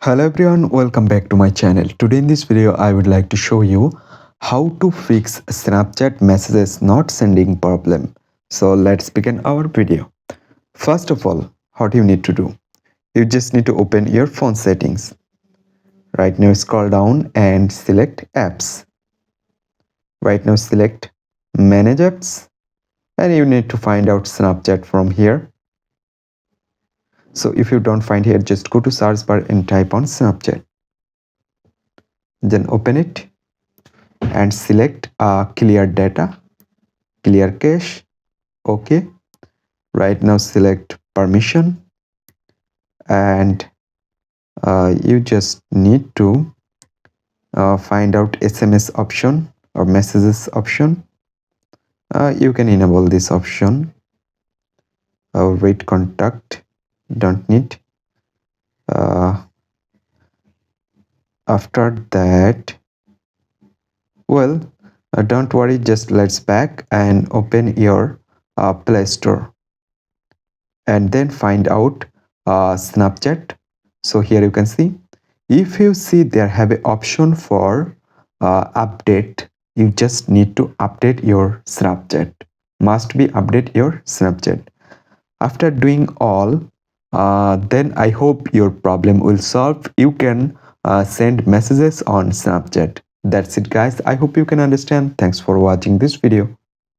Hello everyone, welcome back to my channel. Today in this video I would like to show you how to fix Snapchat messages not sending problem. So let's begin our video. First of all, what you need to do? You just need to open your phone settings. Right now scroll down and select apps. Right now select manage apps and you need to find out Snapchat from here. So if you don't find here, just go to search bar and type on Snapchat. Then open it and select clear data, clear cache. Okay, right now select permission and you just need to find out SMS option or messages option. You can enable this option. Read contact, don't need. After that, well, don't worry, just let's back and open your Play Store and then find out Snapchat. So here you can see, if you see there have an option for update, you just need to update your Snapchat. Must be update your Snapchat. After doing all, then I hope your problem will solve. You can send messages on Snapchat. That's it guys. I hope you can understand. Thanks for watching this video.